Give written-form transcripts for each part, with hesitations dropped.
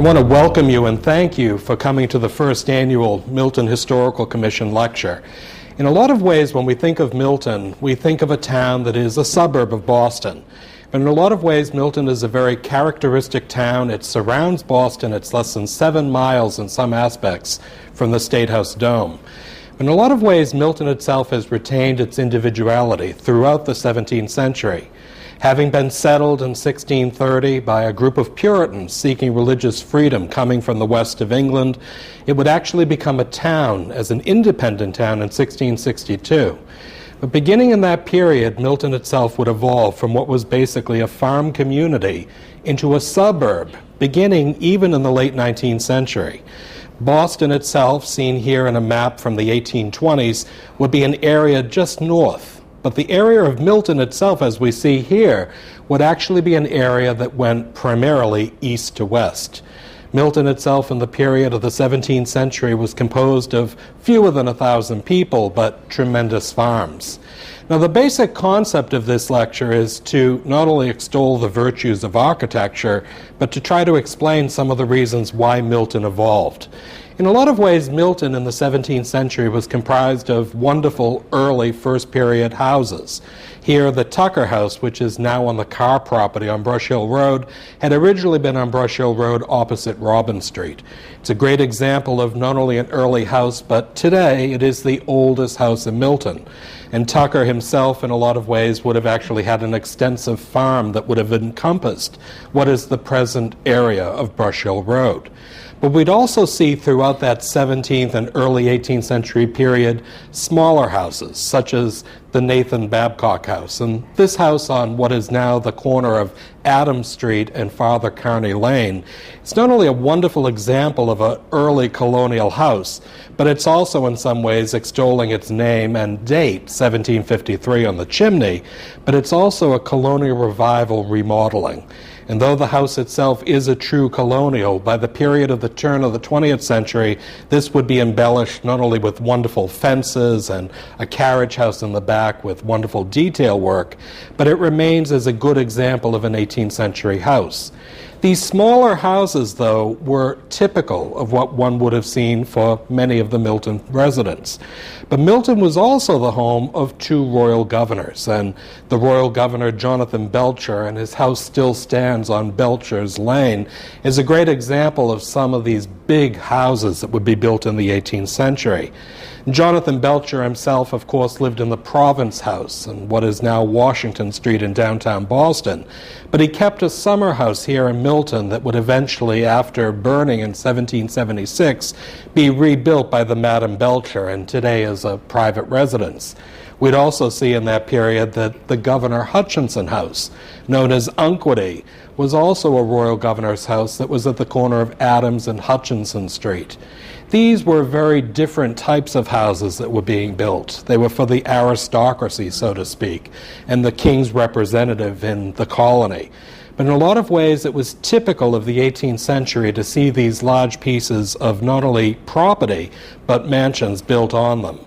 want to welcome you and thank you for coming to the first annual Milton Historical Commission lecture. In a lot of ways, when we think of Milton, we think of a town that is a suburb of Boston. But in a lot of ways, Milton is a very characteristic town. It surrounds Boston. It's less than 7 miles in some aspects from the State House Dome. In a lot of ways, Milton itself has retained its individuality throughout the 17th century. Having been settled in 1630 by a group of Puritans seeking religious freedom coming from the west of England, it would actually become a town as an independent town in 1662. But beginning in that period, Milton itself would evolve from what was basically a farm community into a suburb, beginning even in the late 19th century. Boston itself, seen here in a map from the 1820s, would be an area just north. But the area of Milton itself, as we see here, would actually be an area that went primarily east to west. Milton itself in the period of the 17th century was composed of fewer than 1,000 people, but tremendous farms. Now, the basic concept of this lecture is to not only extol the virtues of architecture, but to try to explain some of the reasons why Milton evolved. In a lot of ways, Milton in the 17th century was comprised of wonderful early first period houses. Here, the Tucker House, which is now on the Carr property on Brush Hill Road, had originally been on Brush Hill Road opposite Robin Street. It's a great example of not only an early house, but today it is the oldest house in Milton. And Tucker himself, in a lot of ways, would have actually had an extensive farm that would have encompassed what is the present area of Brush Hill Road. But we'd also see throughout that 17th and early 18th century period smaller houses, such as the Nathan Babcock House. And this house on what is now the corner of Adams Street and Father Kearney Lane, it's not only a wonderful example of an early colonial house, but it's also in some ways extolling its name and date, 1753 on the chimney, but it's also a colonial revival remodeling. And though the house itself is a true colonial, by the period of the turn of the 20th century, this would be embellished not only with wonderful fences and a carriage house in the back with wonderful detail work, but it remains as a good example of an 18th century house. These smaller houses, though, were typical of what one would have seen for many of the Milton residents. But Milton was also the home of 2 royal governors, and the royal governor Jonathan Belcher, and his house still stands on Belcher's Lane, is a great example of some of these big houses that would be built in the 18th century. Jonathan Belcher himself, of course, lived in the Province House in what is now Washington Street in downtown Boston. But he kept a summer house here in Milton that would eventually, after burning in 1776, be rebuilt by the Madam Belcher and today is a private residence. We'd also see in that period that the Governor Hutchinson House, known as Unquity, was also a royal governor's house that was at the corner of Adams and Hutchinson Street. These were very different types of houses that were being built. They were for the aristocracy, so to speak, and the king's representative in the colony. But in a lot of ways, it was typical of the 18th century to see these large pieces of not only property, but mansions built on them.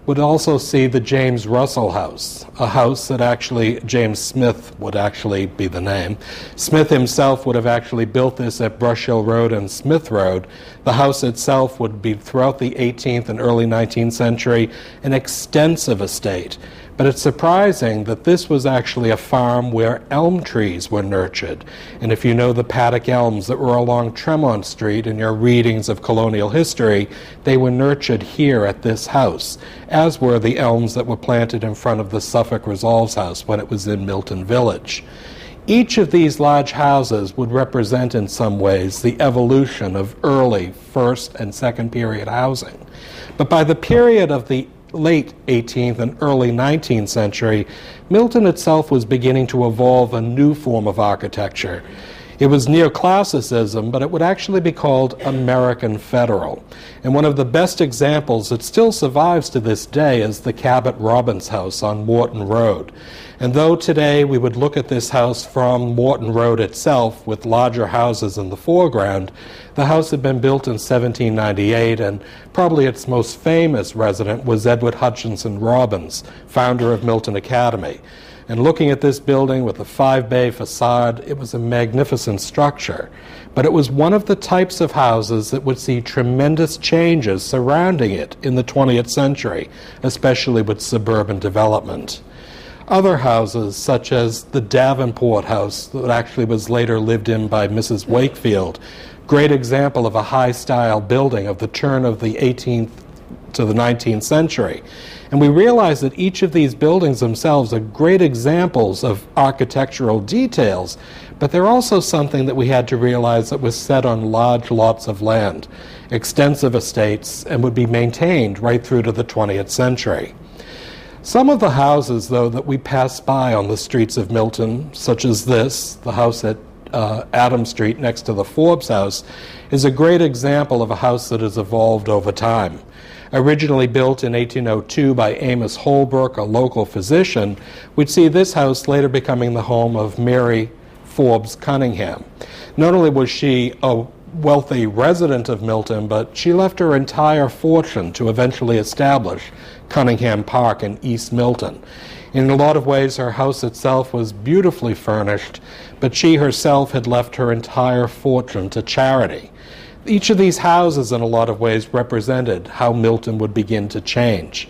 Would also see the James Russell House, a house that actually James Smith would actually be the name. Smith himself would have actually built this at Brush Hill Road and Smith Road. The house itself would be, throughout the 18th and early 19th century, an extensive estate. But it's surprising that this was actually a farm where elm trees were nurtured. And if you know the paddock elms that were along Tremont Street in your readings of colonial history, they were nurtured here at this house, as were the elms that were planted in front of the Suffolk Resolves House when it was in Milton Village. Each of these large houses would represent in some ways the evolution of early first and second period housing. But by the period of the late 18th and early 19th century, Milton itself was beginning to evolve a new form of architecture. It was neoclassicism, but it would actually be called American Federal. And one of the best examples that still survives to this day is the Cabot Robbins House on Morton Road. And though today we would look at this house from Morton Road itself with larger houses in the foreground, the house had been built in 1798, and probably its most famous resident was Edward Hutchinson Robbins, founder of Milton Academy. And looking at this building with a 5-bay facade, it was a magnificent structure. But it was one of the types of houses that would see tremendous changes surrounding it in the 20th century, especially with suburban development. Other houses, such as the Davenport House, that actually was later lived in by Mrs. Wakefield, great example of a high-style building of the turn of the 18th to the 19th century. And we realize that each of these buildings themselves are great examples of architectural details, but they're also something that we had to realize that was set on large lots of land, extensive estates, and would be maintained right through to the 20th century. Some of the houses, though, that we pass by on the streets of Milton, such as this, the house at Adam Street next to the Forbes House, is a great example of a house that has evolved over time. Originally built in 1802 by Amos Holbrook, a local physician, we'd see this house later becoming the home of Mary Forbes Cunningham. Not only was she a wealthy resident of Milton, but she left her entire fortune to eventually establish Cunningham Park in East Milton. In a lot of ways, her house itself was beautifully furnished, but she herself had left her entire fortune to charity. Each of these houses, in a lot of ways, represented how Milton would begin to change.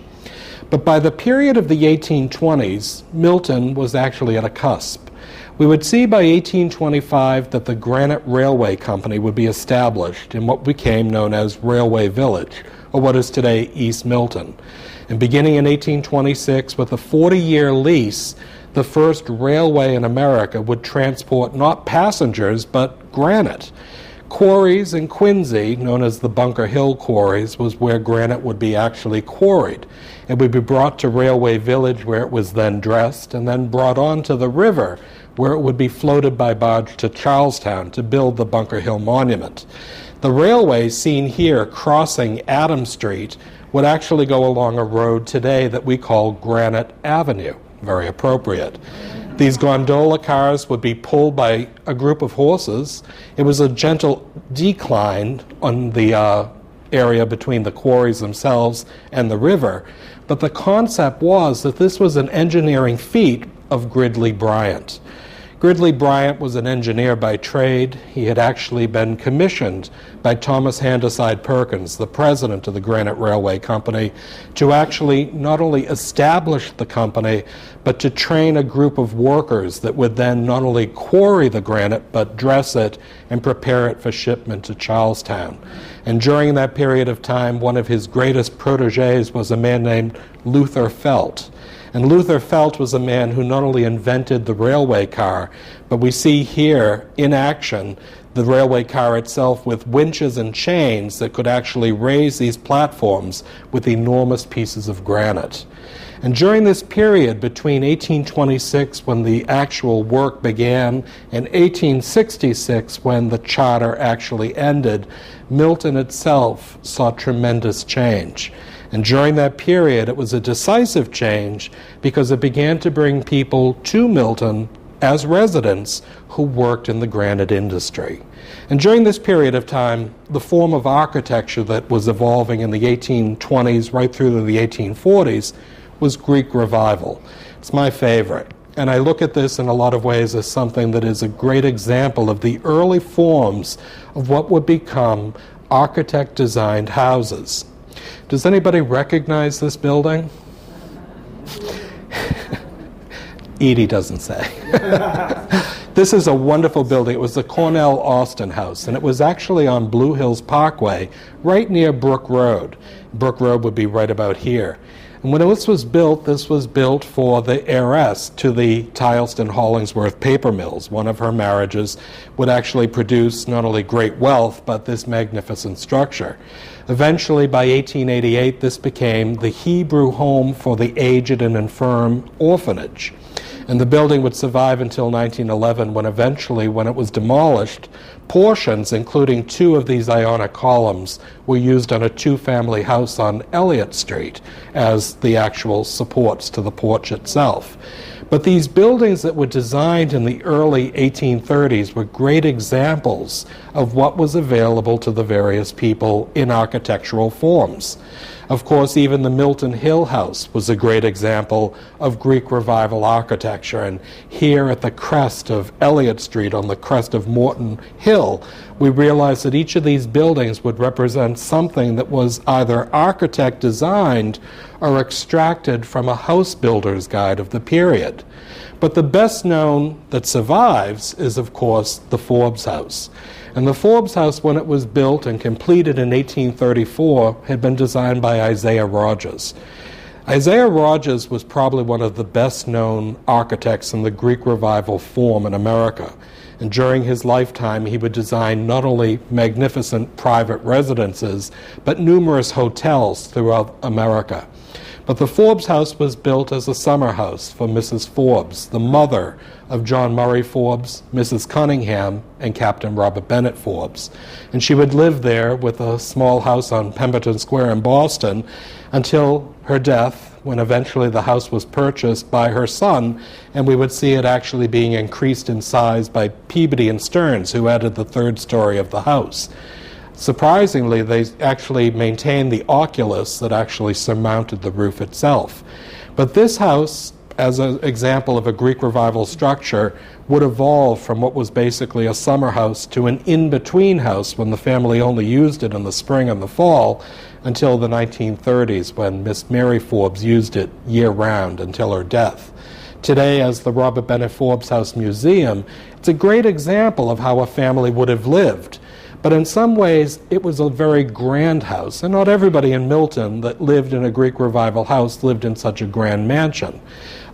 But by the period of the 1820s, Milton was actually at a cusp. We would see by 1825 that the Granite Railway Company would be established in what became known as Railway Village, or what is today East Milton. And beginning in 1826, with a 40-year lease, the first railway in America would transport not passengers, but granite. Quarries in Quincy, known as the Bunker Hill Quarries, was where granite would be actually quarried. It would be brought to Railway Village, where it was then dressed, and then brought on to the river, where it would be floated by barge to Charlestown to build the Bunker Hill Monument. The railway seen here crossing Adam Street would actually go along a road today that we call Granite Avenue. Very appropriate. These gondola cars would be pulled by a group of horses. It was a gentle decline on the area between the quarries themselves and the river, but the concept was that this was an engineering feat of Gridley Bryant. Gridley Bryant was an engineer by trade. He had actually been commissioned by Thomas Handyside Perkins, the president of the Granite Railway Company, to actually not only establish the company, but to train a group of workers that would then not only quarry the granite, but dress it and prepare it for shipment to Charlestown. And during that period of time, one of his greatest protégés was a man named Luther Felt. And Luther Felt was a man who not only invented the railway car, but we see here in action the railway car itself with winches and chains that could actually raise these platforms with enormous pieces of granite. And during this period between 1826, when the actual work began, and 1866, when the charter actually ended, Milton itself saw tremendous change. And during that period, it was a decisive change because it began to bring people to Milton as residents who worked in the granite industry. And during this period of time, the form of architecture that was evolving in the 1820s right through to the 1840s was Greek Revival. It's my favorite. And I look at this in a lot of ways as something that is a great example of the early forms of what would become architect-designed houses. Does anybody recognize this building? Edie doesn't say. This is a wonderful building. It was the Cornell Austin House, and it was actually on Blue Hills Parkway, right near Brook Road. Brook Road would be right about here. And when this was built for the heiress to the Tileston Hollingsworth paper mills. One of her marriages would actually produce not only great wealth, but this magnificent structure. Eventually, by 1888, this became the Hebrew home for the aged and infirm orphanage. And the building would survive until 1911, when eventually, when it was demolished, portions, including 2 of these Ionic columns, were used on a 2-family house on Elliott Street as the actual supports to the porch itself. But these buildings that were designed in the early 1830s were great examples of what was available to the various people in architectural forms. Of course, even the Milton Hill House was a great example of Greek Revival architecture. And here at the crest of Elliott Street, on the crest of Morton Hill, we realized that each of these buildings would represent something that was either architect designed or extracted from a house builder's guide of the period. But the best known that survives is, of course, the Forbes House. And the Forbes House, when it was built and completed in 1834, had been designed by Isaiah Rogers. Isaiah Rogers was probably one of the best known architects in the Greek Revival form in America. And during his lifetime, he would design not only magnificent private residences, but numerous hotels throughout America. But the Forbes House was built as a summer house for Mrs. Forbes, the mother of John Murray Forbes, Mrs. Cunningham, and Captain Robert Bennett Forbes. And she would live there with a small house on Pemberton Square in Boston until her death, when eventually the house was purchased by her son, and we would see it actually being increased in size by Peabody and Stearns, who added the third story of the house. Surprisingly, they actually maintained the oculus that actually surmounted the roof itself. But this house, as an example of a Greek Revival structure, would evolve from what was basically a summer house to an in-between house when the family only used it in the spring and the fall until the 1930s, when Miss Mary Forbes used it year-round until her death. Today, as the Robert Bennett Forbes House Museum, it's a great example of how a family would have lived. But in some ways, it was a very grand house, and not everybody in Milton that lived in a Greek Revival house lived in such a grand mansion.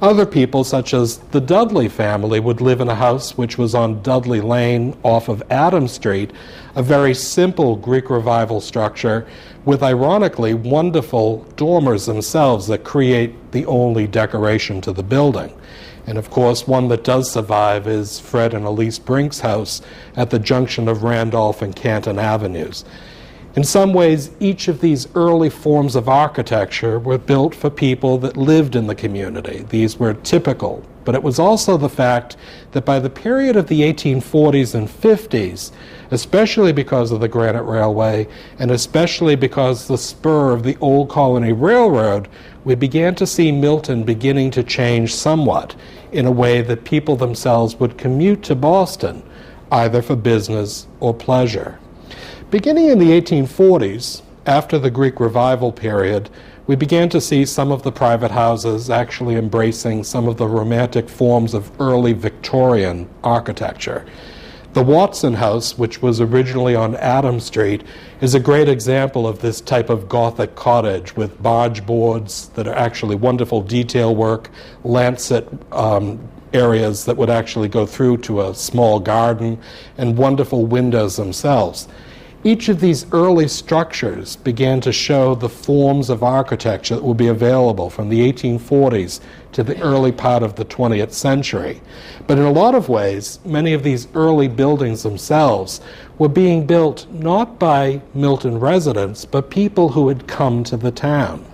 Other people, such as the Dudley family, would live in a house which was on Dudley Lane off of Adam Street, a very simple Greek Revival structure with, ironically, wonderful dormers themselves that create the only decoration to the building. And of course, one that does survive is Fred and Elise Brink's house at the junction of Randolph and Canton Avenues. In some ways, each of these early forms of architecture were built for people that lived in the community. These were typical. But it was also the fact that by the period of the 1840s and 50s, especially because of the Granite Railway, and especially because the spur of the Old Colony Railroad, we began to see Milton beginning to change somewhat in a way that people themselves would commute to Boston, either for business or pleasure. Beginning in the 1840s, after the Greek Revival period, we began to see some of the private houses actually embracing some of the romantic forms of early Victorian architecture. The Watson House, which was originally on Adam Street, is a great example of this type of Gothic cottage with barge boards that are actually wonderful detail work, lancet areas that would actually go through to a small garden, and wonderful windows themselves. Each of these early structures began to show the forms of architecture that would be available from the 1840s to the early part of the 20th century. But in a lot of ways, many of these early buildings themselves were being built not by Milton residents, but people who had come to the town.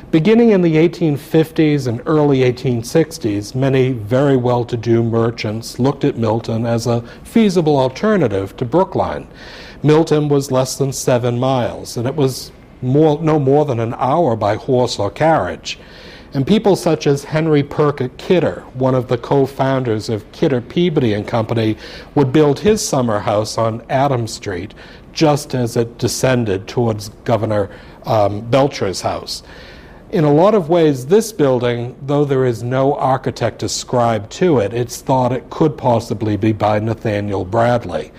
Beginning in the 1850s and early 1860s, many very well-to-do merchants looked at Milton as a feasible alternative to Brookline. Milton was less than 7 miles, and it was no more than an hour by horse or carriage. And people such as Henry Perkett Kidder, one of the co-founders of Kidder, Peabody and Company, would build his summer house on Adam Street just as it descended towards Governor Belcher's house. In a lot of ways, this building, though there is no architect ascribed to it, it's thought it could possibly be by Nathaniel Bradley.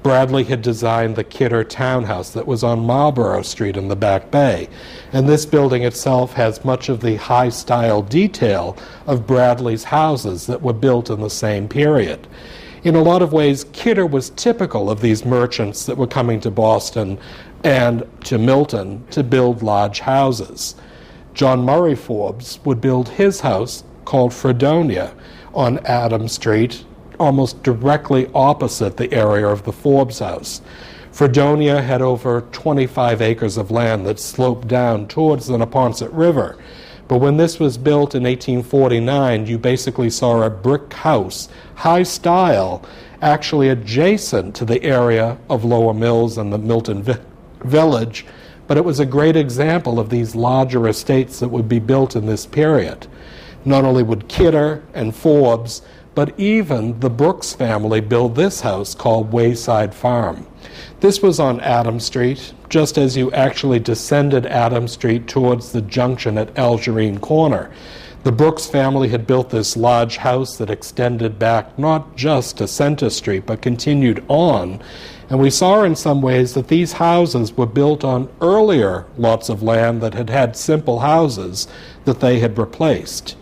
Bradley had designed the Kidder townhouse that was on Marlborough Street in the Back Bay, and this building itself has much of the high-style detail of Bradley's houses that were built in the same period. In a lot of ways, Kidder was typical of these merchants that were coming to Boston and to Milton to build large houses. John Murray Forbes would build his house, called Fredonia, on Adam Street, almost directly opposite the area of the Forbes House. Fredonia had over 25 acres of land that sloped down towards the Neponset River. But when this was built in 1849, you basically saw a brick house, high style, actually adjacent to the area of Lower Mills and the Milton Village, but it was a great example of these larger estates that would be built in this period. Not only would Kidder and Forbes, but even the Brooks family built this house called Wayside Farm. This was on Adam Street, just as you actually descended Adam Street towards the junction at Algerine Corner. The Brooks family had built this large house that extended back not just to Center Street, but continued on. And we saw in some ways that these houses were built on earlier lots of land that had had simple houses that they had replaced.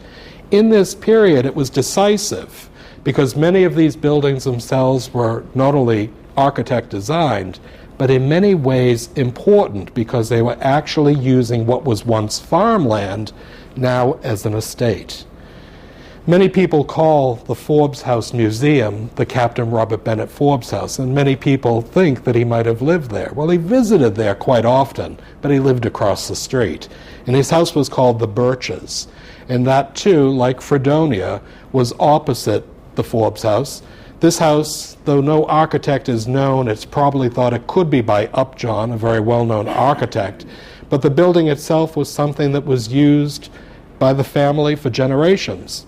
In this period, it was decisive because many of these buildings themselves were not only architect designed, but in many ways important because they were actually using what was once farmland now as an estate. Many people call the Forbes House Museum the Captain Robert Bennett Forbes House, and many people think that he might have lived there. Well, he visited there quite often, but he lived across the street. And his house was called the Birches. And that, too, like Fredonia, was opposite the Forbes House. This house, though no architect is known, it's probably thought it could be by Upjohn, a very well-known architect. But the building itself was something that was used by the family for generations.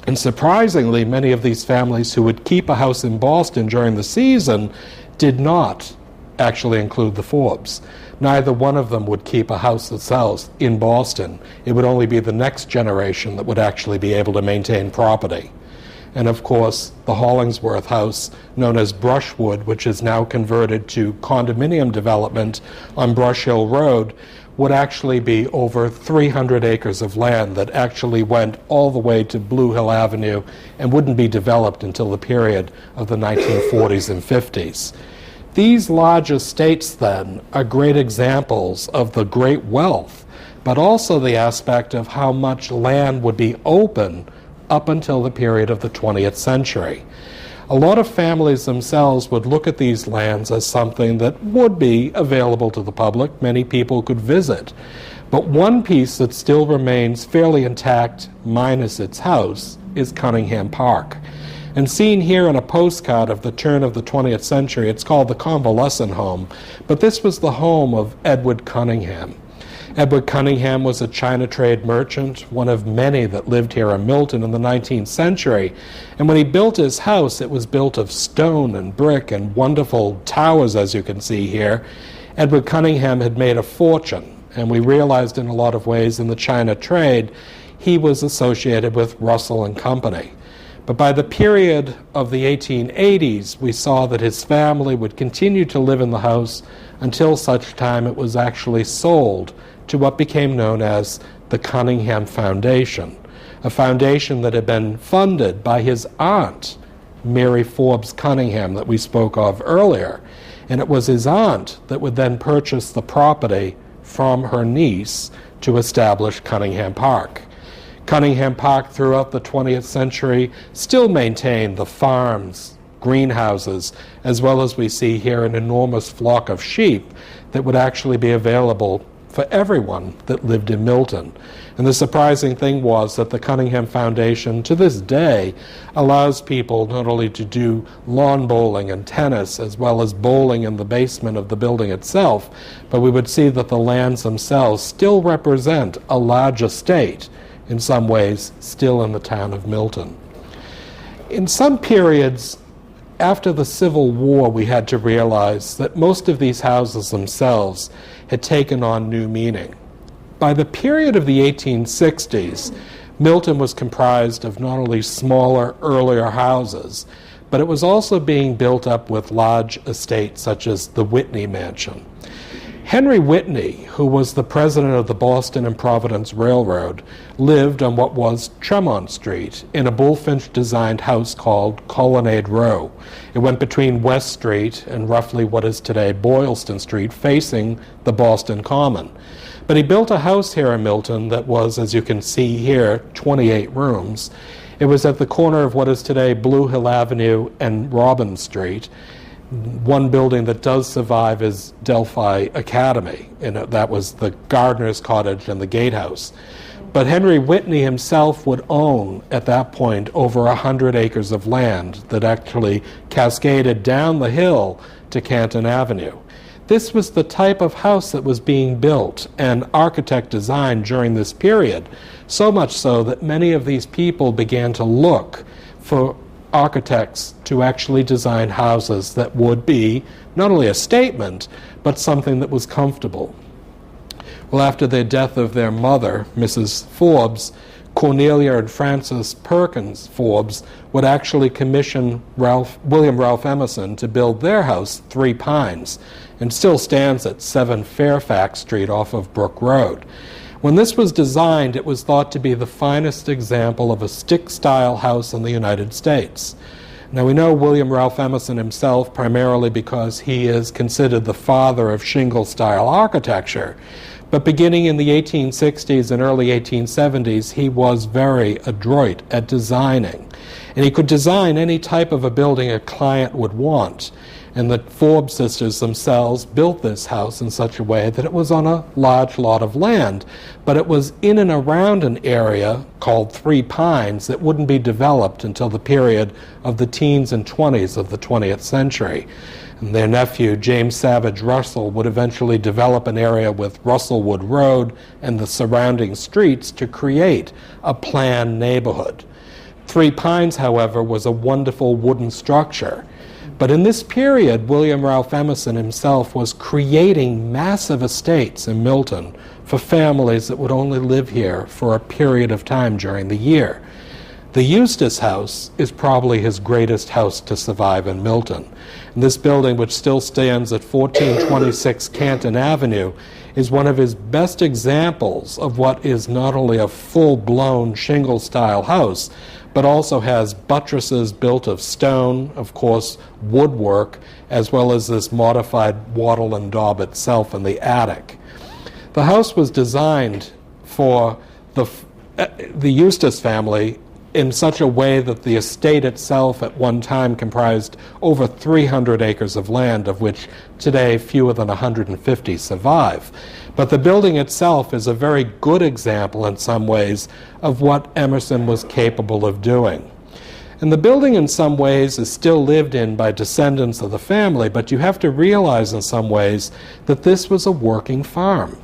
And surprisingly, many of these families who would keep a house in Boston during the season did not actually include the Forbes. Neither one of them would keep a house themselves in Boston. It would only be the next generation that would actually be able to maintain property. And of course, the Hollingsworth House, known as Brushwood, which is now converted to condominium development on Brush Hill Road, would actually be over 300 acres of land that actually went all the way to Blue Hill Avenue and wouldn't be developed until the period of the 1940s and 50s. These large estates, then, are great examples of the great wealth, but also the aspect of how much land would be open up until the period of the 20th century. A lot of families themselves would look at these lands as something that would be available to the public. Many people could visit. But one piece that still remains fairly intact, minus its house, is Cunningham Park. And seen here in a postcard of the turn of the 20th century, it's called the Convalescent Home, but this was the home of Edward Cunningham. Edward Cunningham was a China trade merchant, one of many that lived here in Milton in the 19th century. And when he built his house, it was built of stone and brick and wonderful towers, as you can see here. Edward Cunningham had made a fortune, and we realized in a lot of ways in the China trade, he was associated with Russell and Company. But by the period of the 1880s, we saw that his family would continue to live in the house until such time it was actually sold to what became known as the Cunningham Foundation, a foundation that had been funded by his aunt, Mary Forbes Cunningham, that we spoke of earlier. And it was his aunt that would then purchase the property from her niece to establish Cunningham Park. Cunningham Park throughout the 20th century still maintained the farms, greenhouses, as well as we see here an enormous flock of sheep that would actually be available for everyone that lived in Milton. And the surprising thing was that the Cunningham Foundation to this day allows people not only to do lawn bowling and tennis as well as bowling in the basement of the building itself, but we would see that the lands themselves still represent a large estate, in some ways still in the town of Milton. In some periods after the Civil War, we had to realize that most of these houses themselves had taken on new meaning. By the period of the 1860s, Milton was comprised of not only smaller, earlier houses, but it was also being built up with large estates such as the Whitney Mansion. Henry Whitney, who was the president of the Boston and Providence Railroad, lived on what was Tremont Street in a Bullfinch-designed house called Colonnade Row. It went between West Street and roughly what is today Boylston Street, facing the Boston Common. But he built a house here in Milton that was, as you can see here, 28 rooms. It was at the corner of what is today Blue Hill Avenue and Robin Street. One building that does survive is Delphi Academy, and that was the gardener's cottage and the gatehouse. But Henry Whitney himself would own, at that point, over 100 acres of land that actually cascaded down the hill to Canton Avenue. This was the type of house that was being built and architect designed during this period, so much so that many of these people began to look for architects to actually design houses that would be not only a statement, but something that was comfortable. Well, after the death of their mother, Mrs. Forbes, Cornelia and Frances Perkins Forbes would actually commission William Ralph Emerson to build their house, Three Pines, and still stands at 7 Fairfax Street off of Brook Road. When this was designed, it was thought to be the finest example of a stick-style house in the United States. Now, we know William Ralph Emerson himself primarily because he is considered the father of shingle-style architecture. But beginning in the 1860s and early 1870s, he was very adroit at designing. And he could design any type of a building a client would want. And the Forbes sisters themselves built this house in such a way that it was on a large lot of land, but it was in and around an area called Three Pines that wouldn't be developed until the period of the teens and 20s of the 20th century. And their nephew, James Savage Russell, would eventually develop an area with Russellwood Road and the surrounding streets to create a planned neighborhood. Three Pines, however, was a wonderful wooden structure. But in this period, William Ralph Emerson himself was creating massive estates in Milton for families that would only live here for a period of time during the year. The Eustace House is probably his greatest house to survive in Milton. And this building, which still stands at 1426 Canton Avenue, is one of his best examples of what is not only a full-blown shingle-style house, but also has buttresses built of stone, of course, woodwork, as well as this modified wattle and daub itself in the attic. The house was designed for the Eustace family in such a way that the estate itself at one time comprised over 300 acres of land, of which today fewer than 150 survive. But the building itself is a very good example in some ways of what Emerson was capable of doing. And the building in some ways is still lived in by descendants of the family, but you have to realize in some ways that this was a working farm.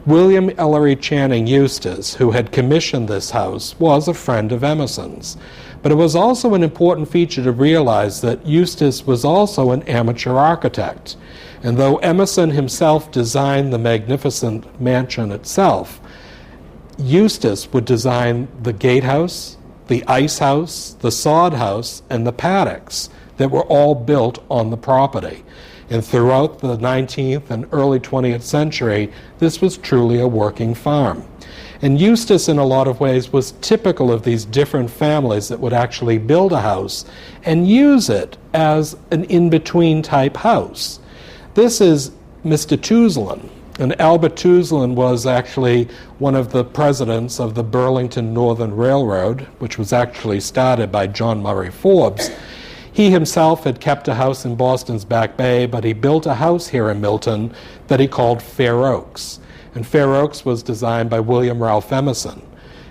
William Ellery Channing Eustace, who had commissioned this house, was a friend of Emerson's. But it was also an important feature to realize that Eustace was also an amateur architect. And though Emerson himself designed the magnificent mansion itself, Eustace would design the gatehouse, the ice house, the sod house, and the paddocks that were all built on the property. And throughout the 19th and early 20th century, this was truly a working farm. And Eustace, in a lot of ways, was typical of these different families that would actually build a house and use it as an in-between type house. This is Mr. Tuzlan. And Albert Tuzlan was actually one of the presidents of the Burlington Northern Railroad, which was actually started by John Murray Forbes. He himself had kept a house in Boston's Back Bay, but he built a house here in Milton that he called Fair Oaks. And Fair Oaks was designed by William Ralph Emerson.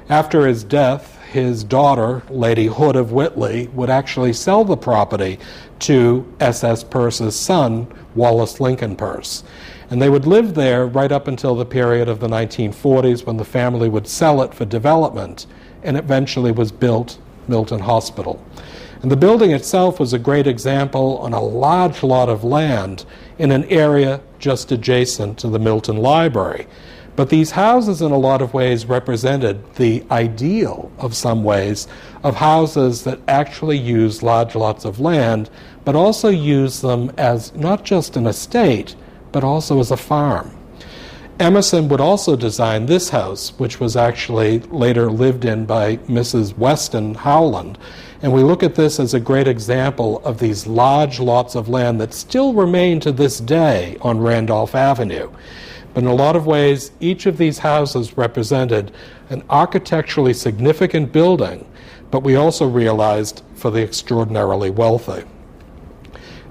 After his death, his daughter, Lady Hood of Whitley, would actually sell the property to S.S. Peirce's son, Wallace Lincoln Peirce. And they would live there right up until the period of the 1940s when the family would sell it for development, and eventually was built Milton Hospital. And the building itself was a great example on a large lot of land in an area just adjacent to the Milton Library. But these houses in a lot of ways represented the ideal, of some ways, of houses that actually used large lots of land, but also used them as not just an estate, but also as a farm. Emerson would also design this house, which was actually later lived in by Mrs. Weston Howland. And we look at this as a great example of these large lots of land that still remain to this day on Randolph Avenue. But in a lot of ways, each of these houses represented an architecturally significant building, but we also realized for the extraordinarily wealthy.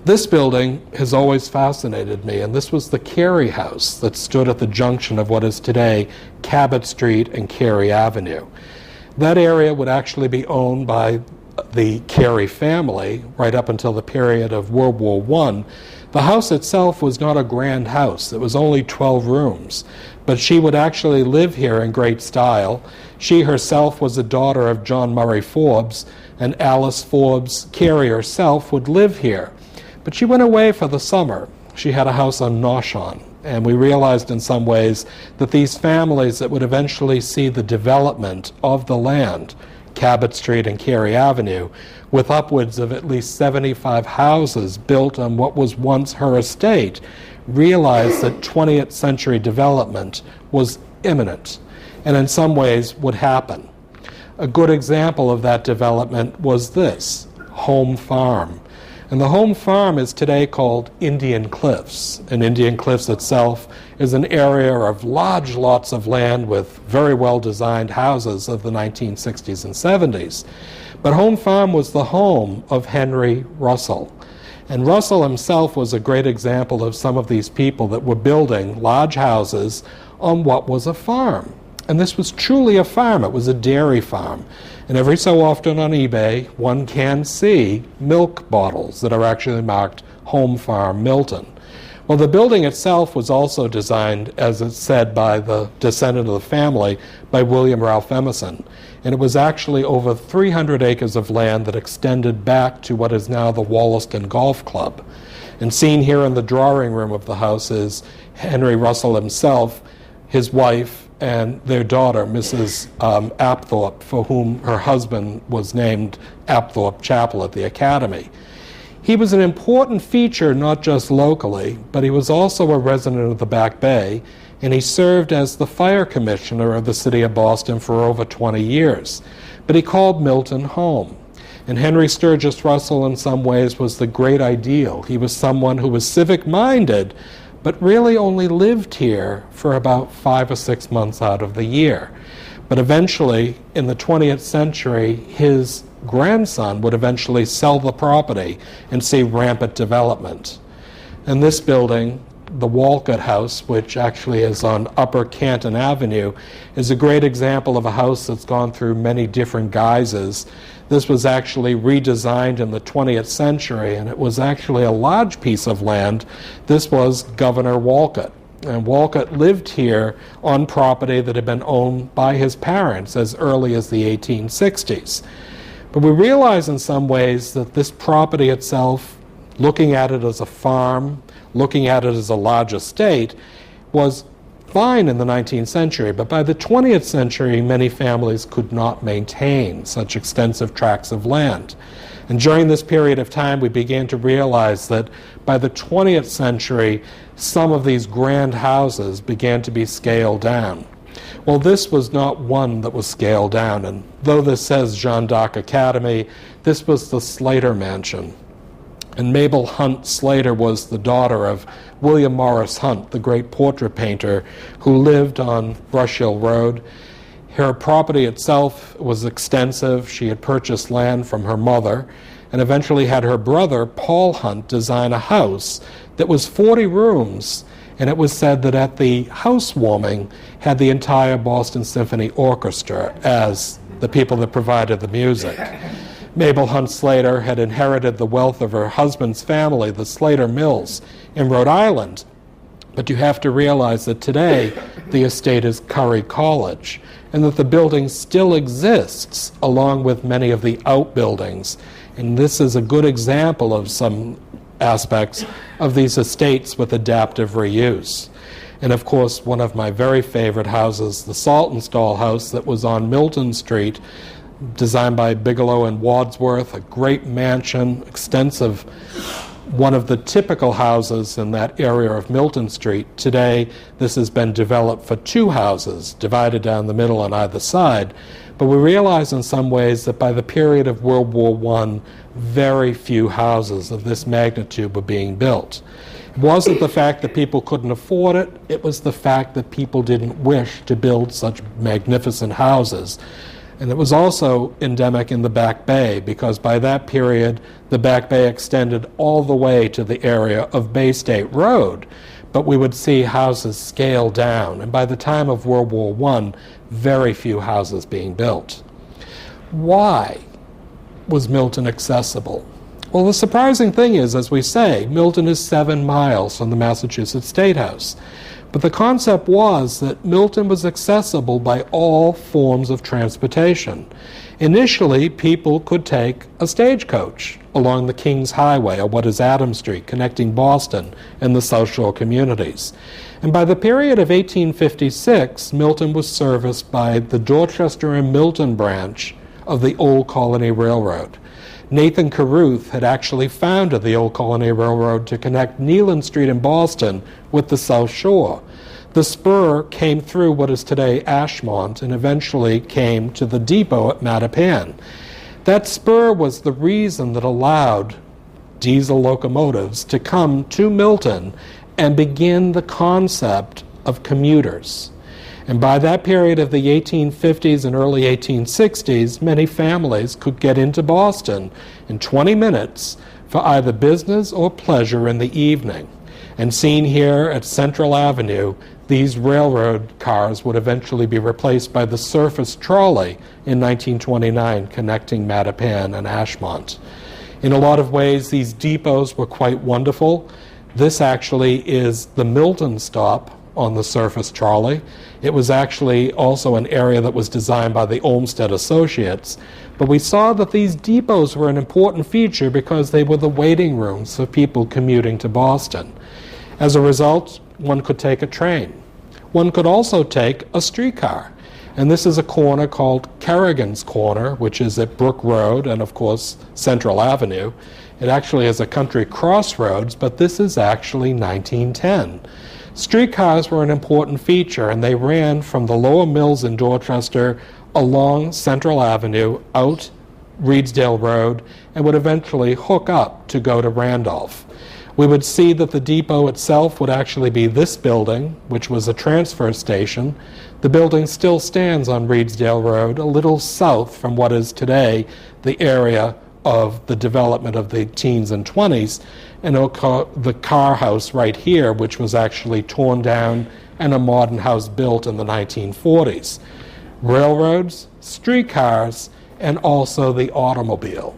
This building has always fascinated me, and this was the Carrie House that stood at the junction of what is today Cabot Street and Carrie Avenue. That area would actually be owned by the Carrie family right up until the period of World War I. The house itself was not a grand house. It was only 12 rooms. But she would actually live here in great style. She herself was a daughter of John Murray Forbes, and Alice Forbes, Carrie herself, would live here. But she went away for the summer. She had a house on Noshon. And we realized in some ways that these families that would eventually see the development of the land, Cabot Street and Carey Avenue, with upwards of at least 75 houses built on what was once her estate, realized that 20th century development was imminent and in some ways would happen. A good example of that development was this, Home Farm. And the Home Farm is today called Indian Cliffs. And Indian Cliffs itself is an area of large lots of land with very well-designed houses of the 1960s and 70s. But Home Farm was the home of Henry Russell. And Russell himself was a great example of some of these people that were building large houses on what was a farm. And this was truly a farm. It was a dairy farm. And every so often on eBay, one can see milk bottles that are actually marked Home Farm Milton. Well, the building itself was also designed, as it's said by the descendant of the family, by William Ralph Emerson. And it was actually over 300 acres of land that extended back to what is now the Wollaston Golf Club. And seen here in the drawing room of the house is Henry Russell himself, his wife, and their daughter, Mrs. Apthorpe, for whom her husband was named Apthorpe Chapel at the Academy. He was an important feature not just locally, but he was also a resident of the Back Bay, and he served as the fire commissioner of the city of Boston for over 20 years. But he called Milton home. And Henry Sturgis Russell in some ways was the great ideal. He was someone who was civic-minded, but really only lived here for about 5 or 6 months out of the year. But eventually, in the 20th century, his grandson would eventually sell the property and see rampant development. And this building, the Wolcott House, which actually is on Upper Canton Avenue, is a great example of a house that's gone through many different guises. This was actually redesigned in the 20th century, and it was actually a large piece of land. This was Governor Wolcott. And Wolcott lived here on property that had been owned by his parents as early as the 1860s. But we realize in some ways that this property itself, looking at it as a farm, looking at it as a large estate, was fine in the 19th century, but by the 20th century, many families could not maintain such extensive tracts of land. And during this period of time, we began to realize that by the 20th century, some of these grand houses began to be scaled down. Well, this was not one that was scaled down, and though this says Jeanne d'Arc Academy, this was the Slater Mansion. And Mabel Hunt Slater was the daughter of William Morris Hunt, the great portrait painter who lived on Brush Hill Road. Her property itself was extensive. She had purchased land from her mother and eventually had her brother, Paul Hunt, design a house that was 40 rooms. And it was said that at the housewarming had the entire Boston Symphony Orchestra as the people that provided the music. Mabel Hunt Slater had inherited the wealth of her husband's family, the Slater Mills, in Rhode Island. But you have to realize that today the estate is Curry College, and that the building still exists along with many of the outbuildings. And this is a good example of some aspects of these estates with adaptive reuse. And of course, one of my very favorite houses, the Saltonstall House that was on Milton Street, designed by Bigelow and Wadsworth, a great mansion, extensive, one of the typical houses in that area of Milton Street. Today, this has been developed for 2 houses, divided down the middle on either side. But we realize in some ways that by the period of World War I, very few houses of this magnitude were being built. It wasn't the fact that people couldn't afford it, it was the fact that people didn't wish to build such magnificent houses. And it was also endemic in the Back Bay, because by that period, the Back Bay extended all the way to the area of Bay State Road. But we would see houses scaled down. And by the time of World War I, very few houses being built. Why was Milton accessible? Well, the surprising thing is, as we say, Milton is 7 miles from the Massachusetts State House. But the concept was that Milton was accessible by all forms of transportation. Initially, people could take a stagecoach along the King's Highway, or what is Adams Street, connecting Boston and the South Shore communities. And by the period of 1856, Milton was serviced by the Dorchester and Milton branch of the Old Colony Railroad. Nathan Caruth had actually founded the Old Colony Railroad to connect Neyland Street in Boston with the South Shore. The spur came through what is today Ashmont and eventually came to the depot at Mattapan. That spur was the reason that allowed diesel locomotives to come to Milton and begin the concept of commuters. And by that period of the 1850s and early 1860s, many families could get into Boston in 20 minutes for either business or pleasure in the evening. And seen here at Central Avenue, these railroad cars would eventually be replaced by the surface trolley in 1929, connecting Mattapan and Ashmont. In a lot of ways, these depots were quite wonderful. This actually is the Milton stop on the surface trolley. It was actually also an area that was designed by the Olmsted Associates. But we saw that these depots were an important feature because they were the waiting rooms for people commuting to Boston. As a result, one could take a train. One could also take a streetcar. And this is a corner called Kerrigan's Corner, which is at Brook Road and, of course, Central Avenue. It actually has a country crossroads, but this is actually 1910. Streetcars were an important feature, and they ran from the lower mills in Dorchester along Central Avenue, out Reedsdale Road, and would eventually hook up to go to Randolph. We would see that the depot itself would actually be this building, which was a transfer station. The building still stands on Reedsdale Road, a little south from what is today the area of the development of the teens and 20s, and the car house right here, which was actually torn down and a modern house built in the 1940s. Railroads, streetcars, and also the automobile.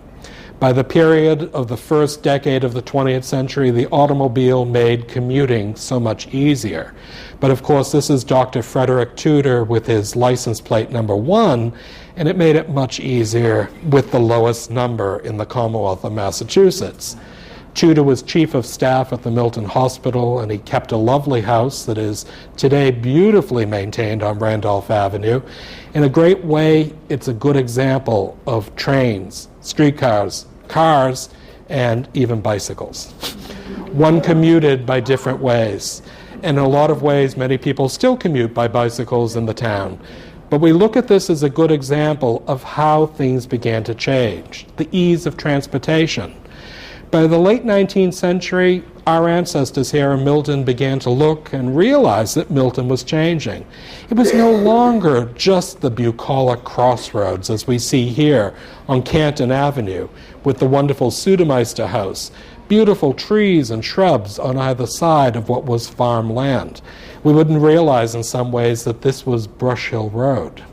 By the period of the first decade of the 20th century, the automobile made commuting so much easier. But of course, this is Dr. Frederic Tudor with his license plate number 1, and it made it much easier with the lowest number in the Commonwealth of Massachusetts. Tudor was chief of staff at the Milton Hospital, and he kept a lovely house that is today beautifully maintained on Randolph Avenue. In a great way, it's a good example of trains, streetcars, cars, and even bicycles. One commuted by different ways. And in a lot of ways, many people still commute by bicycles in the town. But we look at this as a good example of how things began to change, the ease of transportation. By the late 19th century, our ancestors here in Milton began to look and realize that Milton was changing. It was no longer just the bucolic crossroads as we see here on Canton Avenue with the wonderful Sudha Meister house, beautiful trees and shrubs on either side of what was farmland. We wouldn't realize in some ways that this was Brush Hill Road.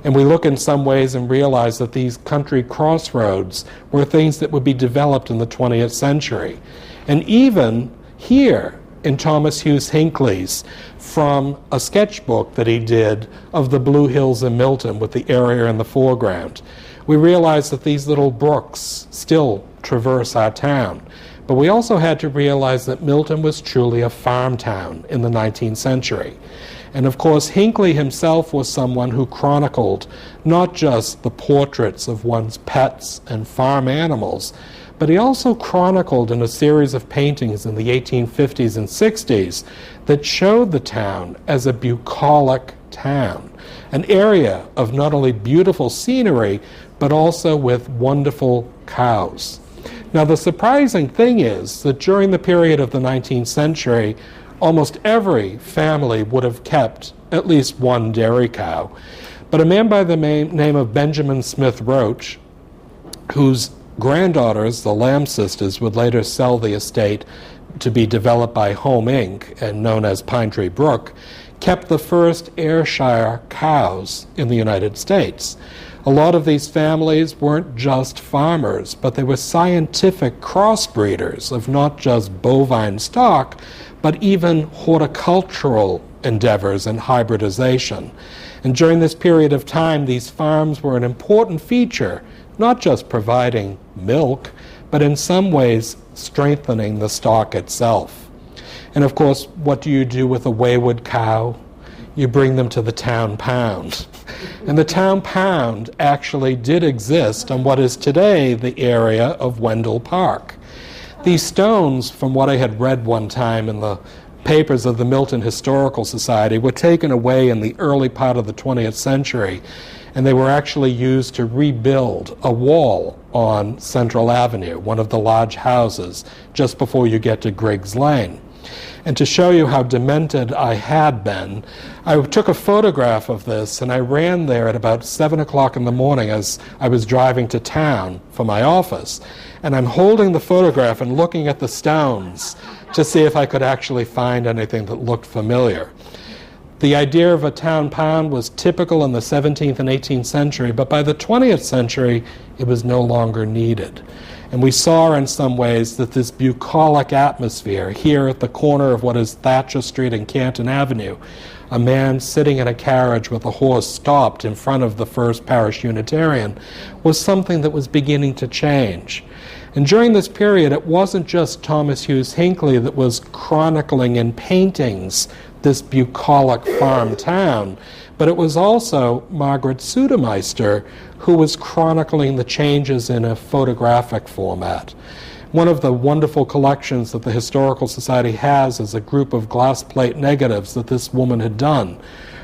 And we look in some ways and realize that these country crossroads were things that would be developed in the 20th century. And even here in Thomas Hugheshinckley's, from a sketchbook that he did of the Blue Hills in Milton with the area in the foreground, we realize that these little brooks still traverse our town. But we also had to realize that Milton was truly a farm town in the 19th century. And of course, Hinckley himself was someone who chronicled not just the portraits of one's pets and farm animals, but he also chronicled in a series of paintings in the 1850s and 60s that showed the town as a bucolic town, an area of not only beautiful scenery, but also with wonderful cows. Now, the surprising thing is that during the period of the 19th century, almost every family would have kept at least one dairy cow. But a man by the name of Benjamin Smith Roach, whose granddaughters, the Lamb sisters, would later sell the estate to be developed by Home Inc. and known as Pine Tree Brook, kept the first Ayrshire cows in the United States. A lot of these families weren't just farmers, but they were scientific crossbreeders of not just bovine stock, but even horticultural endeavors and hybridization. And during this period of time, these farms were an important feature, not just providing milk, but in some ways strengthening the stock itself. And of course, what do you do with a wayward cow? You bring them to the town pound. And the town pound actually did exist on what is today the area of Wendell Park. These stones, from what I had read one time in the papers of the Milton Historical Society, were taken away in the early part of the 20th century, and they were actually used to rebuild a wall on Central Avenue, one of the large houses, just before you get to Griggs Lane. And to show you how demented I had been, I took a photograph of this, and I ran there at about 7 o'clock in the morning as I was driving to town for my office. And I'm holding the photograph and looking at the stones to see if I could actually find anything that looked familiar. The idea of a town pound was typical in the 17th and 18th century, but by the 20th century, it was no longer needed. And we saw in some ways that this bucolic atmosphere here at the corner of what is Thatcher Street and Canton Avenue, a man sitting in a carriage with a horse stopped in front of the First Parish Unitarian, was something that was beginning to change. And during this period, it wasn't just Thomas Hugheshinckley that was chronicling in paintings this bucolic farm town, but it was also Margaret Sudha Meister who was chronicling the changes in a photographic format. One of the wonderful collections that the Historical Society has is a group of glass plate negatives that this woman had done.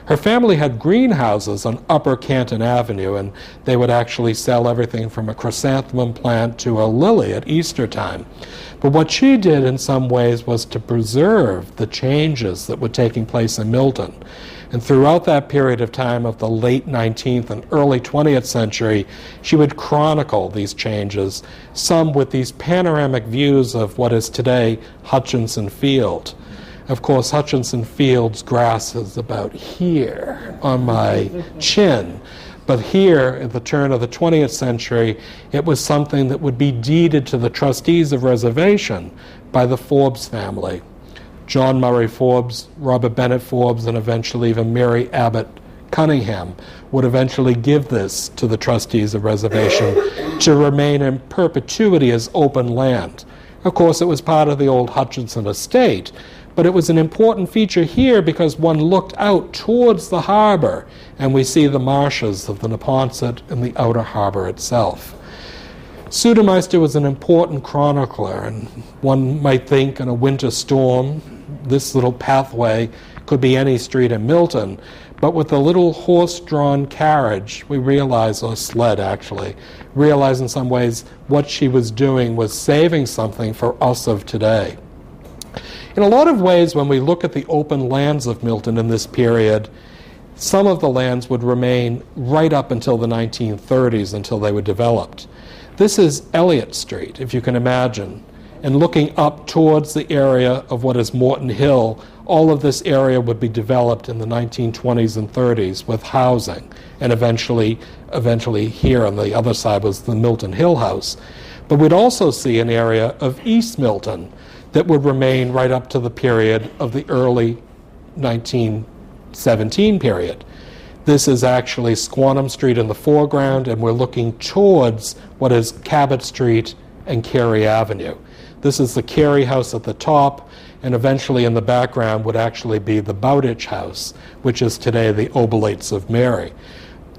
Her family had greenhouses on Upper Canton Avenue, and they would actually sell everything from a chrysanthemum plant to a lily at Easter time. But what she did in some ways was to preserve the changes that were taking place in Milton. And throughout that period of time of the late 19th and early 20th century, she would chronicle these changes, some with these panoramic views of what is today Hutchinson Field. Of course, Hutchinson Field's grass is about here on my chin. But here, at the turn of the 20th century, it was something that would be deeded to the trustees of reservation by the Forbes family. John Murray Forbes, Robert Bennett Forbes, and eventually even Mary Abbott Cunningham would eventually give this to the trustees of reservation to remain in perpetuity as open land. Of course, it was part of the old Hutchinson estate, but it was an important feature here because one looked out towards the harbor and we see the marshes of the Neponset and the outer harbor itself. Sudha Meister was an important chronicler, and one might think in a winter storm, this little pathway could be any street in Milton, but with a little horse-drawn carriage, we realize, or sled actually, realize in some ways what she was doing was saving something for us of today. In a lot of ways, when we look at the open lands of Milton in this period, some of the lands would remain right up until the 1930s until they were developed. This is Elliott Street, if you can imagine, and looking up towards the area of what is Morton Hill, all of this area would be developed in the 1920s and 30s with housing, and eventually here on the other side was the Milton Hill House. But we'd also see an area of East Milton that would remain right up to the period of the early 1917 period. This is actually Squantum Street in the foreground, and we're looking towards what is Cabot Street and Carrie Avenue. This is the Carrie House at the top, and eventually in the background would actually be the Bowditch House, which is today the Oblates of Mary.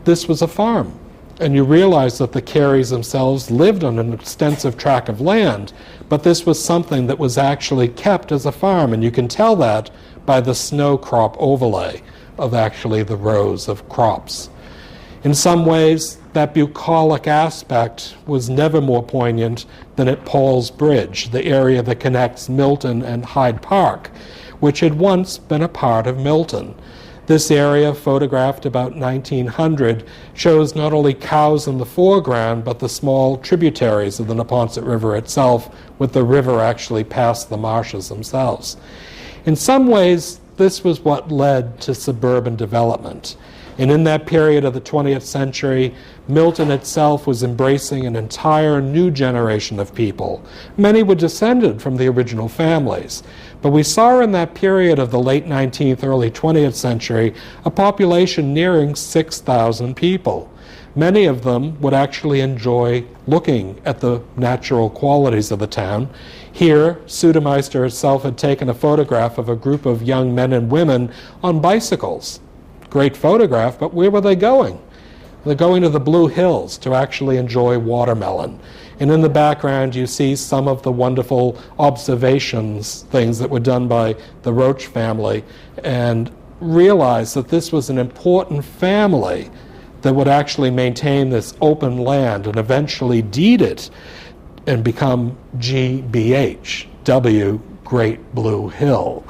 This was a farm, and you realize that the Careys themselves lived on an extensive tract of land, but this was something that was actually kept as a farm, and you can tell that by the snow crop overlay of actually the rows of crops. In some ways, that bucolic aspect was never more poignant than at Paul's Bridge, the area that connects Milton and Hyde Park, which had once been a part of Milton. This area, photographed about 1900, shows not only cows in the foreground, but the small tributaries of the Neponset River itself, with the river actually past the marshes themselves. In some ways, this was what led to suburban development. And in that period of the 20th century, Milton itself was embracing an entire new generation of people. Many were descended from the original families. But we saw in that period of the late 19th, early 20th century, a population nearing 6,000 people. Many of them would actually enjoy looking at the natural qualities of the town. Here, Sudha Meister herself had taken a photograph of a group of young men and women on bicycles. Great photograph, but where were they going? They're going to the Blue Hills to actually enjoy watermelon. And in the background, you see some of the wonderful observations, things that were done by the Roach family, and realize that this was an important family that would actually maintain this open land and eventually deed it and become GBH, W, Great Blue Hill.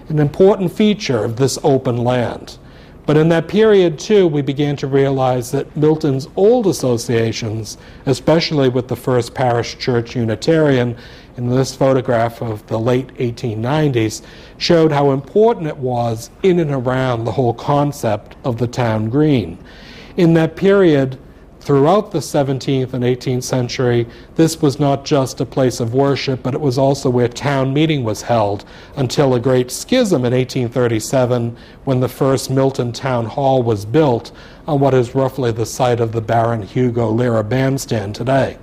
An important feature of this open land. But in that period, too, we began to realize that Milton's old associations, especially with the First Parish Church Unitarian, in this photograph of the late 1890s, showed how important it was in and around the whole concept of the town green. In that period, throughout the 17th and 18th century, this was not just a place of worship, but it was also where town meeting was held until a great schism in 1837 when the first Milton Town Hall was built on what is roughly the site of the Baron Hugo Lira Bandstand today.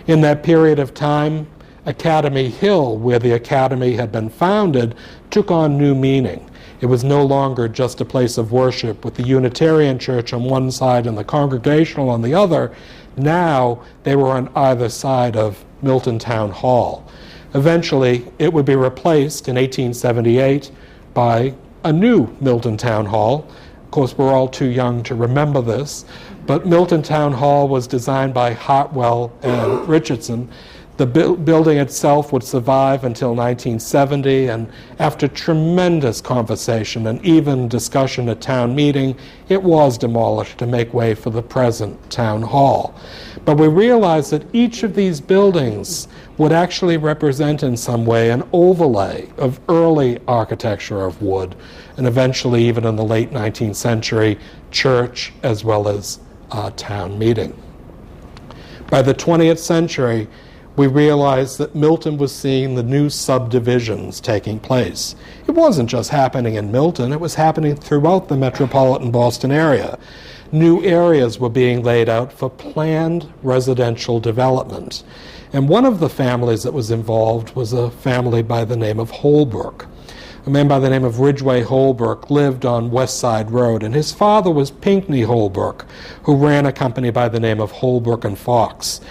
In that period of time, Academy Hill, where the Academy had been founded, took on new meaning. It was no longer just a place of worship with the Unitarian Church on one side and the Congregational on the other. Now they were on either side of Milton Town Hall. Eventually, it would be replaced in 1878 by a new Milton Town Hall. Of course, we're all too young to remember this, but Milton Town Hall was designed by Hartwell and Richardson. The building itself would survive until 1970, and after tremendous conversation and even discussion at town meeting, it was demolished to make way for the present town hall. But we realized that each of these buildings would actually represent in some way an overlay of early architecture of wood, and eventually, even in the late 19th century, church as well as town meeting. By the 20th century, we realized that Milton was seeing the new subdivisions taking place. It wasn't just happening in Milton, it was happening throughout the metropolitan Boston area. New areas were being laid out for planned residential development. And one of the families that was involved was a family by the name of Holbrook. A man by the name of Ridgway Holbrook lived on West Side Road, and his father was Pinckney Holbrook, who ran a company by the name of Holbrook and Fox.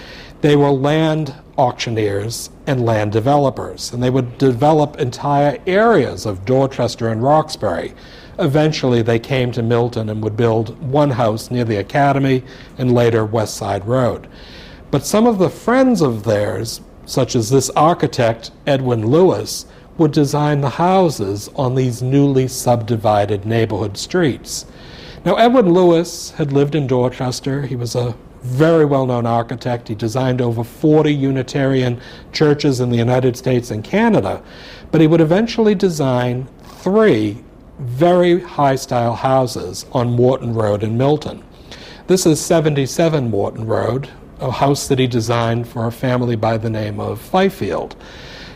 They were land auctioneers and land developers, and they would develop entire areas of Dorchester and Roxbury. Eventually, they came to Milton and would build one house near the Academy and later West Side Road. But some of the friends of theirs, such as this architect, Edwin Lewis, would design the houses on these newly subdivided neighborhood streets. Now, Edwin Lewis had lived in Dorchester. He was a very well-known architect. He designed over 40 Unitarian churches in the United States and Canada, but he would eventually design 3 very high-style houses on Morton Road in Milton. This is 77 Morton Road, a house that he designed for a family by the name of Fifield.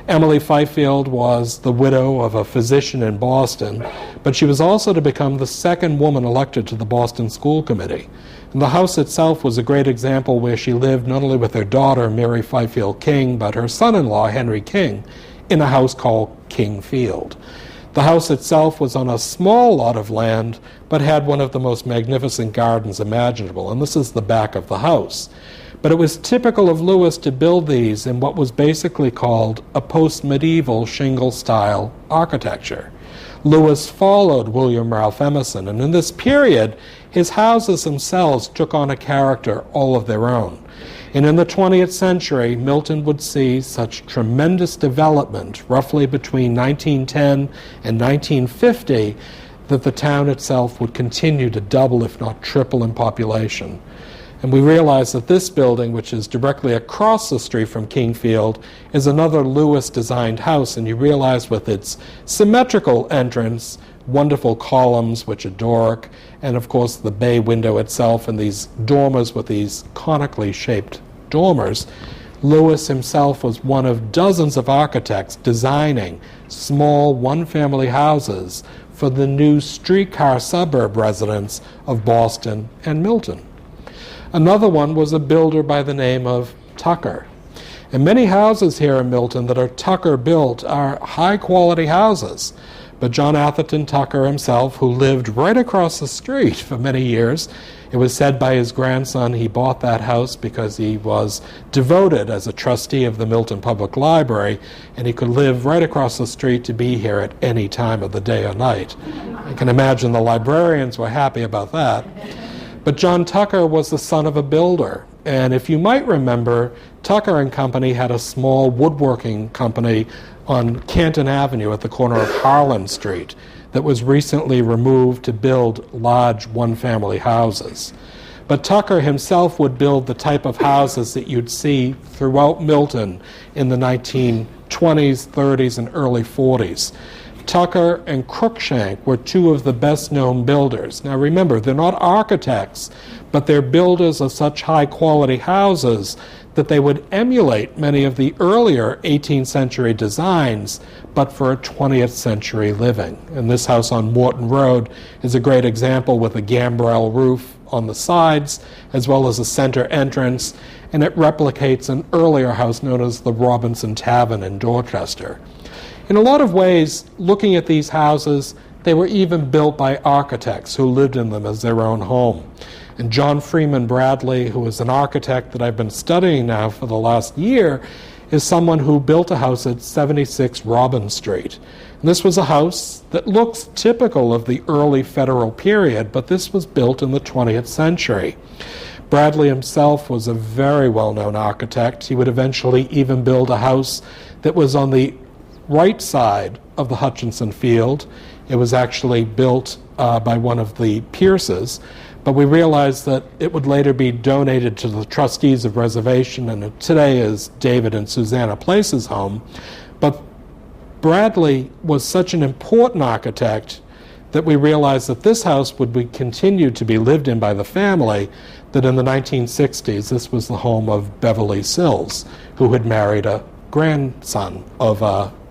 Emily Fifield was the widow of a physician in Boston, but she was also to become the second woman elected to the Boston School Committee. And the house itself was a great example where she lived not only with her daughter, Mary Fifield King, but her son-in-law, Henry King, in a house called King Field. The house itself was on a small lot of land, but had one of the most magnificent gardens imaginable, and this is the back of the house. But it was typical of Lewis to build these in what was basically called a post-medieval shingle-style architecture. Lewis followed William Ralph Emerson, and in this period, his houses themselves took on a character all of their own. And in the 20th century, Milton would see such tremendous development, roughly between 1910 and 1950, that the town itself would continue to double, if not triple, in population. And we realize that this building, which is directly across the street from King Field, is another Lewis-designed house, and you realize with its symmetrical entrance, wonderful columns which are Doric, and of course the bay window itself and these dormers with these conically shaped dormers. Lewis himself was one of dozens of architects designing small one-family houses for the new streetcar suburb residents of Boston and Milton. Another one was a builder by the name of Tucker. And many houses here in Milton that are Tucker built are high-quality houses. But John Atherton Tucker himself, who lived right across the street for many years, it was said by his grandson he bought that house because he was devoted as a trustee of the Milton Public Library, and he could live right across the street to be here at any time of the day or night. I can imagine the librarians were happy about that. But John Tucker was the son of a builder. And if you might remember, Tucker and Company had a small woodworking company on Canton Avenue at the corner of Harlan Street that was recently removed to build large one-family houses. But Tucker himself would build the type of houses that you'd see throughout Milton in the 1920s, 30s, and early 40s. Tucker and Cruikshank were two of the best-known builders. Now remember, they're not architects, but they're builders of such high-quality houses that they would emulate many of the earlier 18th century designs, but for a 20th century living. And this house on Morton Road is a great example with a gambrel roof on the sides, as well as a center entrance, and it replicates an earlier house known as the Robinson Tavern in Dorchester. In a lot of ways, looking at these houses, they were even built by architects who lived in them as their own home. And John Freeman Bradley, who is an architect that I've been studying now for the last year, is someone who built a house at 76 Robin Street. And this was a house that looks typical of the early federal period, but this was built in the 20th century. Bradley himself was a very well-known architect. He would eventually even build a house that was on the right side of the Hutchinson field. It was actually built by one of the Pierces, but we realized that it would later be donated to the trustees of reservation, and it today is David and Susanna Place's home. But Bradley was such an important architect that we realized that this house would be continued to be lived in by the family, that in the 1960s this was the home of Beverly Sills, who had married a grandson of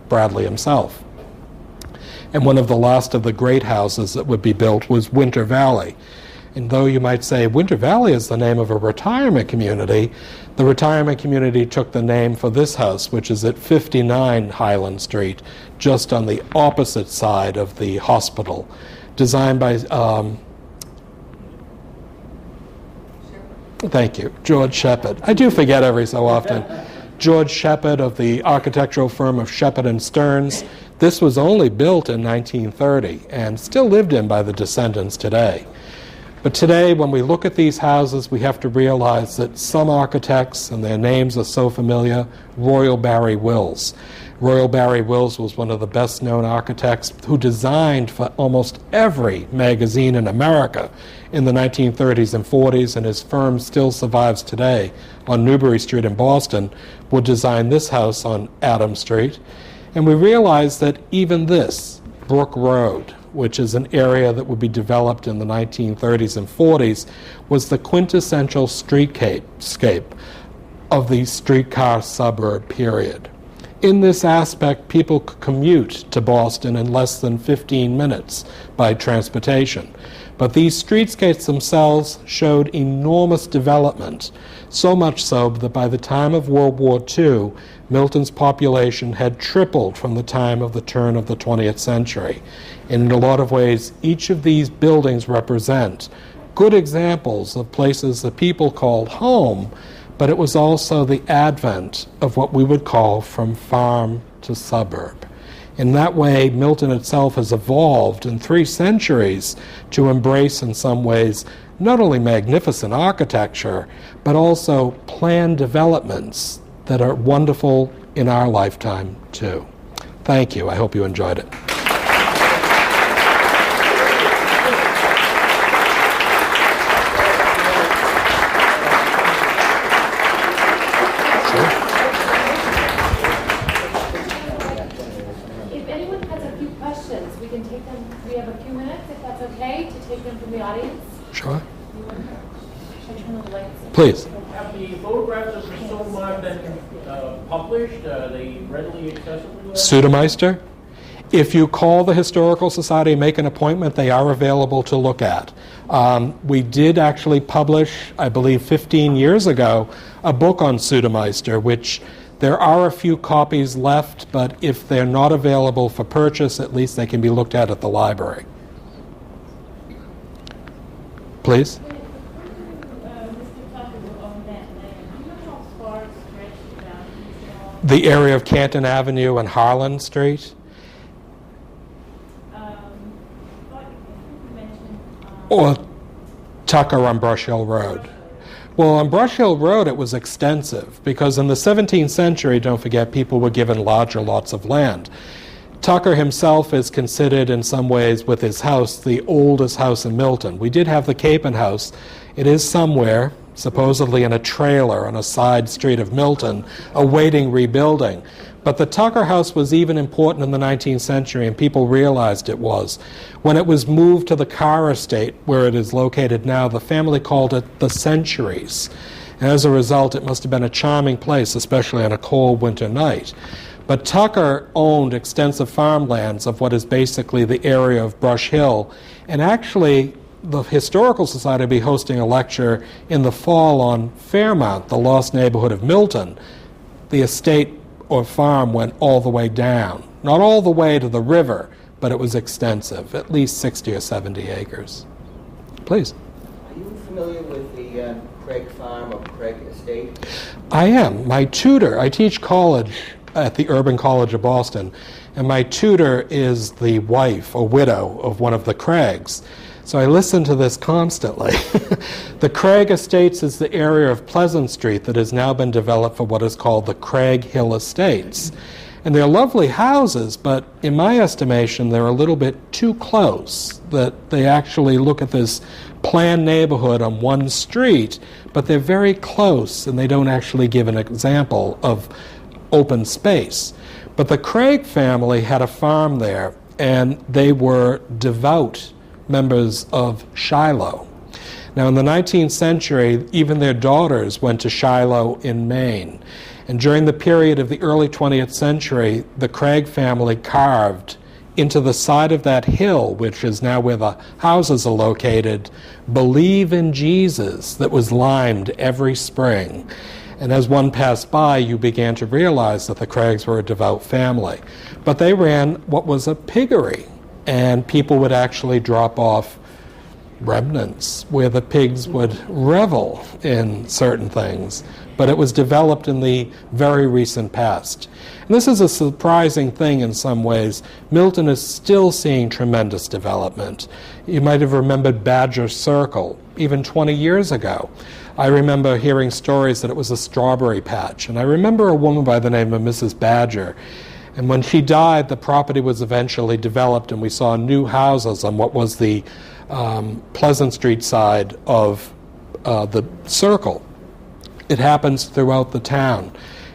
Bradley himself. And one of the last of the great houses that would be built was Winter Valley. And though you might say Winter Valley is the name of a retirement community, the retirement community took the name for this house, which is at 59 Highland Street, just on the opposite side of the hospital, designed by, thank you, George Shepard. I do forget every so often. George Shepard of the architectural firm of Shepard and Stearns. This was only built in 1930 and still lived in by the descendants today. But today, when we look at these houses, we have to realize that some architects, and their names are so familiar, Royal Barry Wills. Royal Barry Wills was one of the best-known architects who designed for almost every magazine in America in the 1930s and 40s, and his firm still survives today on Newbury Street in Boston, would design this house on Adams Street. And we realize that even this, Brook Road, which is an area that would be developed in the 1930s and 40s, was the quintessential streetscape of the streetcar suburb period. In this aspect, people could commute to Boston in less than 15 minutes by transportation. But these streetscapes themselves showed enormous development, so much so that by the time of World War II, Milton's population had tripled from the time of the turn of the 20th century. And in a lot of ways, each of these buildings represent good examples of places that people called home, but it was also the advent of what we would call from farm to suburb. In that way, Milton itself has evolved in 3 centuries to embrace, in some ways, not only magnificent architecture, but also planned developments that are wonderful in our lifetime, too. Thank you. I hope you enjoyed it. If anyone has a few questions, we can take them. We have a okay to take them from the audience? Sure. Should I turn the lights? Please. Have the photographs of the stone been published? Are they readily accessible? Sudha Meister. If you call the Historical Society and make an appointment, they are available to look at. We did actually publish, I believe 15 years ago, a book on Sudha Meister, which there are a few copies left, but if they're not available for purchase, at least they can be looked at the library. Please. The area of Canton Avenue and Harlan Street? Or Tucker on Brush Hill Road? Well, on Brush Hill Road it was extensive because in the 17th century, don't forget, people were given larger lots of land. Tucker himself is considered in some ways, with his house, the oldest house in Milton. We did have the Capon House. It is somewhere, supposedly in a trailer on a side street of Milton, awaiting rebuilding. But the Tucker House was even important in the 19th century, and people realized it was. When it was moved to the Carr Estate, where it is located now, the family called it the Centuries. And as a result, it must have been a charming place, especially on a cold winter night. But Tucker owned extensive farmlands of what is basically the area of Brush Hill, and actually the Historical Society will be hosting a lecture in the fall on Fairmount, the lost neighborhood of Milton. The estate or farm went all the way down. Not all the way to the river, but it was extensive, at least 60 or 70 acres. Please. Are you familiar with the Craig Farm or Craig Estate? I am. My tutor, I teach college at the Urban College of Boston, and my tutor is the wife or widow of one of the Craigs. So I listen to this constantly. The Craig Estates is the area of Pleasant Street that has now been developed for what is called the Craig Hill Estates. And they're lovely houses, but in my estimation, they're a little bit too close, that they actually look at this planned neighborhood on one street, but they're very close, and they don't actually give an example of open space. But the Craig family had a farm there, and they were devout members of Shiloh. Now, in the 19th century, even their daughters went to Shiloh in Maine. And during the period of the early 20th century, the Craig family carved into the side of that hill, which is now where the houses are located, "Believe in Jesus," that was limed every spring. And as one passed by, you began to realize that the Craigs were a devout family. But they ran what was a piggery, and people would actually drop off remnants where the pigs would revel in certain things. But it was developed in the very recent past. And this is a surprising thing in some ways. Milton is still seeing tremendous development. You might have remembered Badger Circle, even 20 years ago. I remember hearing stories that it was a strawberry patch. And I remember a woman by the name of Mrs. Badger. And when she died, the property was eventually developed, and we saw new houses on what was the Pleasant Street side of the circle. It happens throughout the town.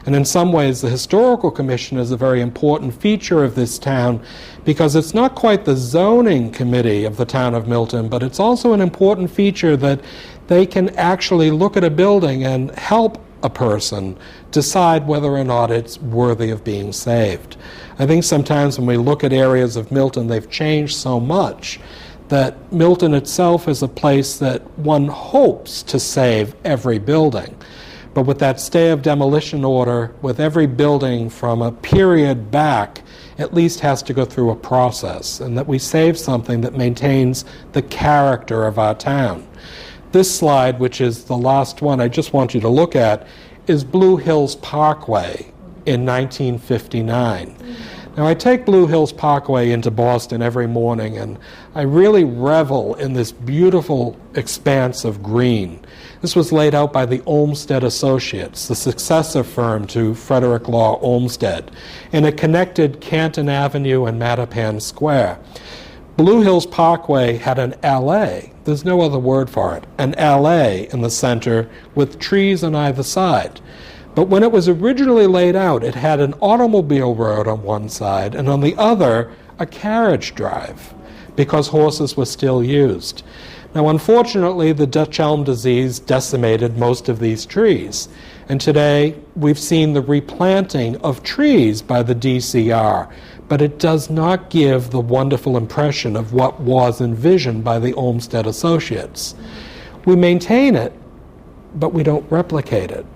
And in some ways, the Historical Commission is a very important feature of this town because it's not quite the zoning committee of the town of Milton, but it's also an important feature that they can actually look at a building and help a person decide whether or not it's worthy of being saved. I think sometimes when we look at areas of Milton, they've changed so much that Milton itself is a place that one hopes to save every building. But with that stay of demolition order, with every building from a period back, at least has to go through a process, and that we save something that maintains the character of our town. This slide, which is the last one I just want you to look at, is Blue Hills Parkway in 1959. Now, I take Blue Hills Parkway into Boston every morning, and I really revel in this beautiful expanse of green. This was laid out by the Olmsted Associates, the successor firm to Frederic Law Olmsted, and it connected Canton Avenue and Mattapan Square. Blue Hills Parkway had an alley, there's no other word for it, an alley in the center with trees on either side. But when it was originally laid out, it had an automobile road on one side and on the other a carriage drive. because horses were still used. Now, unfortunately, the Dutch elm disease decimated most of these trees. And today, we've seen the replanting of trees by the DCR, but it does not give the wonderful impression of what was envisioned by the Olmsted Associates. We maintain it, but we don't replicate it.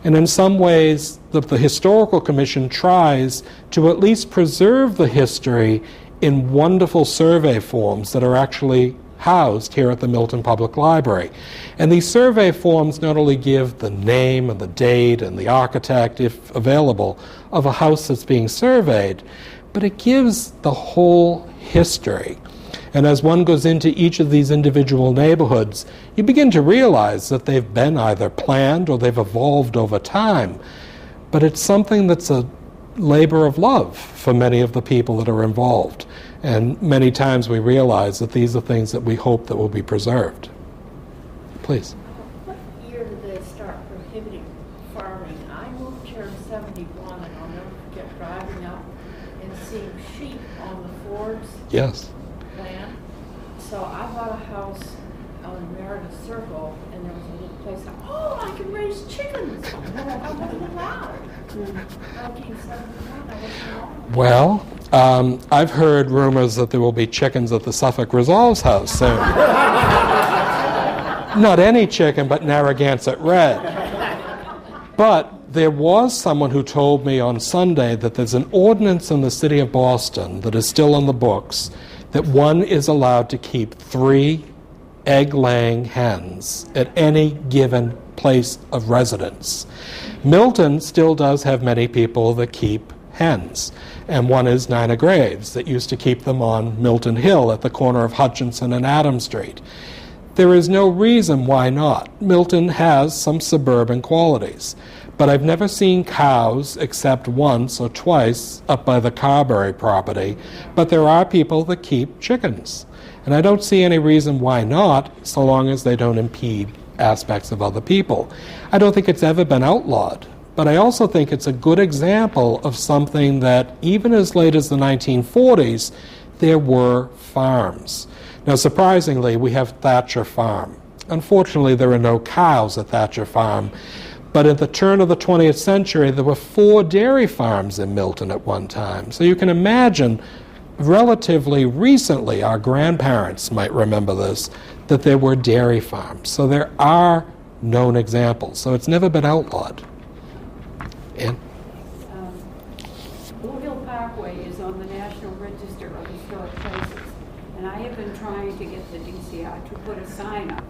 And in some ways, the Historical Commission tries to at least preserve the history in wonderful survey forms that are actually housed here at the Milton Public Library. And these survey forms not only give the name and the date and the architect, if available, of a house that's being surveyed, but it gives the whole history. And as one goes into each of these individual neighborhoods, you begin to realize that they've been either planned or they've evolved over time. But it's something that's a labor of love for many of the people that are involved. And many times we realize that these are things that we hope that will be preserved. Please. What year did they start prohibiting farming? I moved here in '71, and I'll never forget driving up and seeing sheep on the Forbes Yes. land. So I bought a house on Meredith Circle, and there was a little place. I can raise chickens. I wasn't allowed. 1971, I wasn't allowed. Well, I've heard rumors that there will be chickens at the Suffolk Resolves house soon. Not any chicken, but Narragansett Red. But there was someone who told me on Sunday that there's an ordinance in the city of Boston that is still on the books that one is allowed to keep 3 egg-laying hens at any given place of residence. Milton still does have many people that keep hens, and one is Nina Graves that used to keep them on Milton Hill at the corner of Hutchinson and Adam Street. There is no reason why not. Milton has some suburban qualities, but I've never seen cows except once or twice up by the Carberry property, but there are people that keep chickens. And I don't see any reason why not, so long as they don't impede aspects of other people. I don't think it's ever been outlawed, but I also think it's a good example of something that even as late as the 1940s, there were farms. Now, surprisingly, we have Thatcher Farm. Unfortunately, there are no cows at Thatcher Farm, but at the turn of the 20th century, there were 4 dairy farms in Milton at one time. So you can imagine, relatively recently, our grandparents might remember this, that there were dairy farms. So there are known examples. So it's never been outlawed. Ann? Blue Hill Parkway is on the National Register of Historic Places, and I have been trying to get the DCR to put a sign up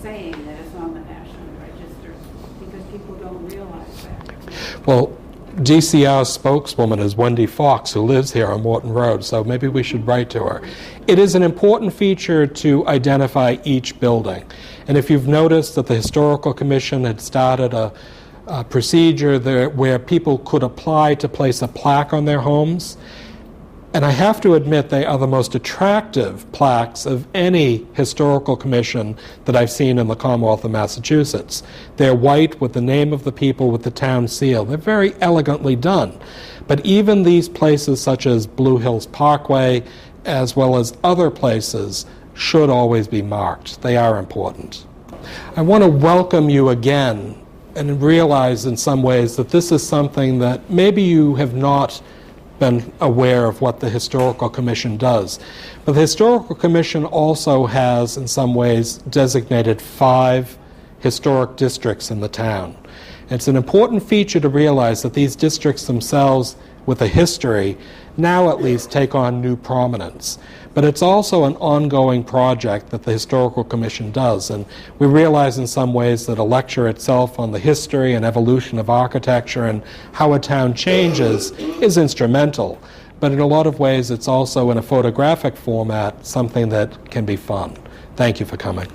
saying that it's on the National Register, because people don't realize that. Well, DCR spokeswoman is Wendy Fox, who lives here on Morton Road, so maybe we should write to her. It is an important feature to identify each building. And if you've noticed that the Historical Commission had started a procedure there where people could apply to place a plaque on their homes, and I have to admit they are the most attractive plaques of any historical commission that I've seen in the Commonwealth of Massachusetts. They're white with the name of the people with the town seal. They're very elegantly done. But even these places such as Blue Hills Parkway, as well as other places, should always be marked. They are important. I want to welcome you again and realize in some ways that this is something that maybe you have not been aware of what the Historical Commission does. But the Historical Commission also has, in some ways, designated 5 historic districts in the town. It's an important feature to realize that these districts themselves, with a history, now at least take on new prominence. But it's also an ongoing project that the Historical Commission does, and we realize in some ways that a lecture itself on the history and evolution of architecture and how a town changes is instrumental, but in a lot of ways it's also in a photographic format something that can be fun. Thank you for coming.